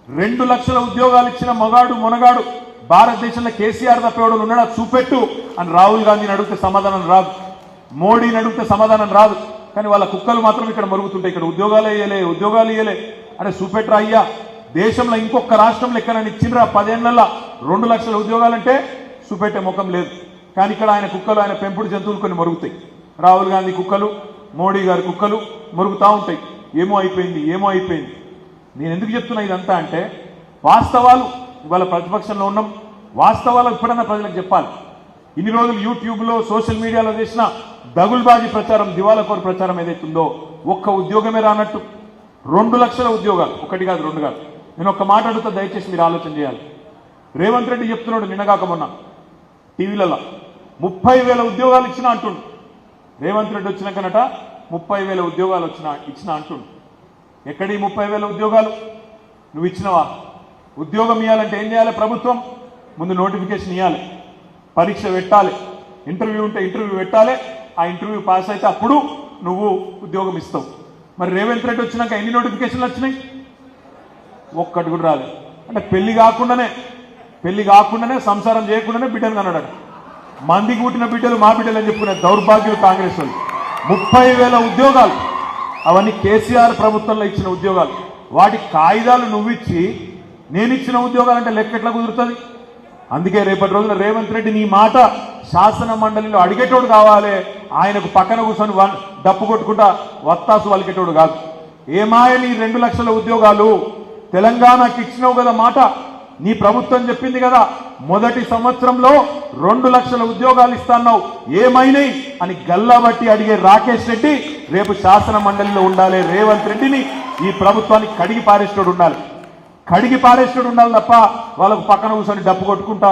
2 లక్షల ఉద్యోగాలు ఇచ్చిన మొగాడు మునగాడు భారతదేశంలో కేసీఆర్ తప్పేవాడు ఉన్నాడా చూపెట్టు అని రాహుల్ గాంధీని అడిగితే సమాధానం రాదు, మోడీని అడిగితే సమాధానం రాదు. కానీ వాళ్ళ కుక్కలు మాత్రం ఇక్కడ మరుగుతుంటాయి. ఇక్కడ ఉద్యోగాలు ఇయ్యలే అంటే చూపెట్టరా అయ్యా. దేశంలో ఇంకొక రాష్ట్రంలో ఎక్కడైనా ఇచ్చిండ్రా 10 ఏళ్లలో 2 లక్షల ఉద్యోగాలంటే చూపెట్టే ముఖం లేదు. కానీ ఇక్కడ ఆయన కుక్కలు, ఆయన పెంపుడు జంతువులు కొన్ని మరుగుతాయి. రాహుల్ గాంధీ కుక్కలు, మోడీ గారి కుక్కలు మరుగుతూ ఉంటాయి. ఏమో అయిపోయింది. నేను ఎందుకు చెప్తున్నా ఇదంతా అంటే వాస్తవాలు. ఇవాళ ప్రతిపక్షంలో ఉన్నాం, వాస్తవాలు ఇప్పుడన్నా ప్రజలకు చెప్పాలి. ఇన్ని రోజులు యూట్యూబ్లో సోషల్ మీడియాలో చేసిన దగుల్బాజీ ప్రచారం, దివాలాకోరు ప్రచారం ఏదైతుందో ఒక్క ఉద్యోగమే రానట్టు 2 లక్షల ఉద్యోగాలు, 1 కాదు 2 కాదు. నేను ఒక్క మాట అడుగుతా, దయచేసి మీరు ఆలోచన చేయాలి. రేవంత్ రెడ్డి చెప్తున్నాడు నిన్నగాక మొన్న టీవీలలో 30,000 ఉద్యోగాలు ఇచ్చినా అంటుండు. రేవంత్ రెడ్డి వచ్చినాకనట 30,000 ఉద్యోగాలు ఇచ్చిన అంటుండు. ఎక్కడి 30,000 ఉద్యోగాలు? నువ్వు ఇచ్చినవా? ఉద్యోగం ఇవ్వాలంటే ఏం చేయాలి? ప్రభుత్వం ముందు నోటిఫికేషన్ ఇవ్వాలి, పరీక్ష పెట్టాలి, ఇంటర్వ్యూ ఉంటే ఇంటర్వ్యూ పెట్టాలి. ఆ ఇంటర్వ్యూ పాస్ అయితే అప్పుడు నువ్వు ఉద్యోగం ఇస్తావు. మరి రేవంత్ రెడ్డి వచ్చినాక ఎన్ని నోటిఫికేషన్లు వచ్చినాయి? ఒక్కటి కూడా రాలేదు. అంటే పెళ్లి కాకుండానే సంసారం చేయకుండానే బిడ్డను కన్నాడు. మందికి పుట్టిన బిడ్డలు మా బిడ్డలు అని చెప్పుకునే దౌర్భాగ్యులు కాంగ్రెస్ వాళ్ళు. 30,000 ఉద్యోగాలు, అవన్నీ కేసీఆర్ ప్రభుత్వంలో ఇచ్చిన ఉద్యోగాలు. వాటి కాయిదాలు నువ్విచ్చి నేను ఇచ్చిన ఉద్యోగాలు అంటే లెక్క ఎట్లా కుదురుతుంది? అందుకే రేపటి రోజున రేవంత్ రెడ్డి నీ మాట శాసన మండలిలో అడిగేటోడు కావాలి, ఆయనకు పక్కన కూర్చొని డప్పు కొట్టుకుంటా వత్తాసు వలికేటోడు కాదు. ఏమాయ నీ 2 లక్షల ఉద్యోగాలు తెలంగాణకి ఇచ్చినావు కదా మాట, నీ ప్రభుత్వం చెప్పింది కదా మొదటి సంవత్సరంలో 2 లక్షల ఉద్యోగాలు ఇస్తాన్నావు, ఏమైనాయి అని గల్లాబట్టి అడిగే రాకేష్ రెడ్డి రేపు శాసన మండలిలో ఉండాలి. రేవంత్ రెడ్డిని ఈ ప్రభుత్వానికి కడిగి పారేసేటోడు ఉండాలి తప్ప వాళ్ళకు పక్కన కూర్చొని డప్పు కొట్టుకుంటా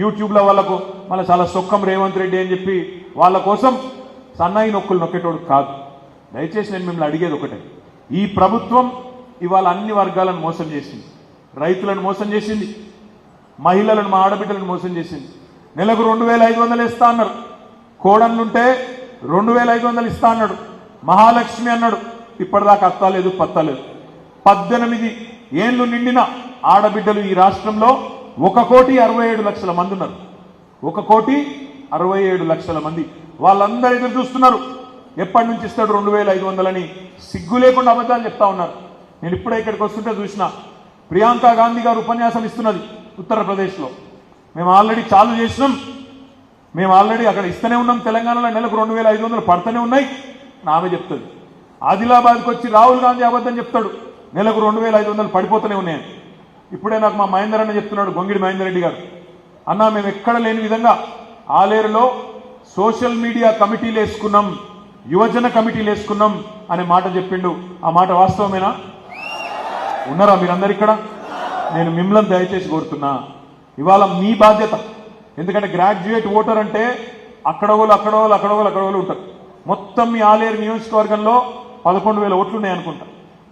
యూట్యూబ్లో వాళ్ళకు మళ్ళీ చాలా సొక్కం రేవంత్ రెడ్డి అని చెప్పి వాళ్ళ కోసం సన్నాయి నొక్కులు నొక్కేటోడు కాదు. దయచేసి నేను మిమ్మల్ని అడిగేది ఒకటే, ఈ ప్రభుత్వం ఇవాళ అన్ని వర్గాలను మోసం చేసింది. రైతులను మోసం చేసింది, మహిళలను, మా ఆడబిడ్డలను మోసం చేసింది. నెలకు 2,500 ఇస్తా అన్నారు, కోడన్లుంటే 2,500 ఇస్తా అన్నాడు, మహాలక్ష్మి అన్నాడు. ఇప్పటిదాకా అత్తలేదు పత్తలేదు. 18 ఏళ్లు నిండిన ఆడబిడ్డలు ఈ రాష్ట్రంలో 1,67,00,000 మంది ఉన్నారు. 1,67,00,000 మంది. వాళ్ళందరూ ఎదురు చూస్తున్నారు ఎప్పటి నుంచి ఇస్తాడు 2,500 అని. సిగ్గు లేకుండా అబద్ధాలు చెప్తా ఉన్నారు. నేను ఇప్పుడే ఇక్కడికి వస్తుంటే చూసిన ప్రియాంక గాంధీ గారు ఉపన్యాసం ఇస్తున్నది ఉత్తరప్రదేశ్లో. మేము ఆల్రెడీ చాలు చేసినాం, మేము ఆల్రెడీ అక్కడ ఇస్తూనే ఉన్నాం, తెలంగాణలో నెలకు 2,500 పడుతూనే ఉన్నాయి ఆమె చెప్తుంది. ఆదిలాబాద్కి వచ్చి రాహుల్ గాంధీ అబద్ధం చెప్తాడు, నెలకు 2,500 పడిపోతూనే ఉన్నాయని. ఇప్పుడే నాకు మా మహేందర్ అన్న చెప్తున్నాడు, గొంగిడి మహేందర్ రెడ్డి గారు, అన్న మేము ఎక్కడ లేని విధంగా ఆలేరులో సోషల్ మీడియా కమిటీలు వేసుకున్నాం, యువజన కమిటీలు వేసుకున్నాం అనే మాట చెప్పిండు. ఆ మాట వాస్తవమేనా? ఉన్నారా మీరందరు ఇక్కడ? నేను మిమ్మల్ని దయచేసి కోరుతున్నా, ఇవాళ మీ బాధ్యత. ఎందుకంటే గ్రాడ్యుయేట్ ఓటర్ అంటే అక్కడోళ్ళు ఉంటారు. మొత్తం మీ ఆలేరు నియోజకవర్గంలో 11,000 ఓట్లు ఉన్నాయనుకుంటా.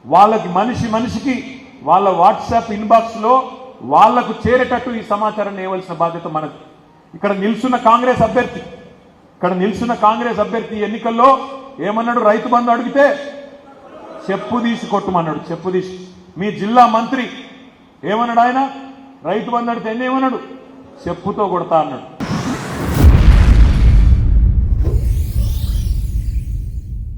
వాళ్ళకి మనిషికి వాళ్ళ వాట్సాప్ ఇన్బాక్స్లో వాళ్లకు చేరేటట్టు ఈ సమాచారాన్ని ఇవ్వాల్సిన బాధ్యత మనది. ఇక్కడ నిల్చున్న కాంగ్రెస్ అభ్యర్థి ఎన్నికల్లో ఏమన్నాడు? రైతు బంధు అడిగితే చెప్పు తీసి కొట్టమన్నాడు. చెప్పు తీసి. మీ జిల్లా మంత్రి ఏమన్నాడు? ఆయన రైతు బంధు అడిగితే ఏమన్నాడు? చెప్పుతో కొడతా అన్నాడు.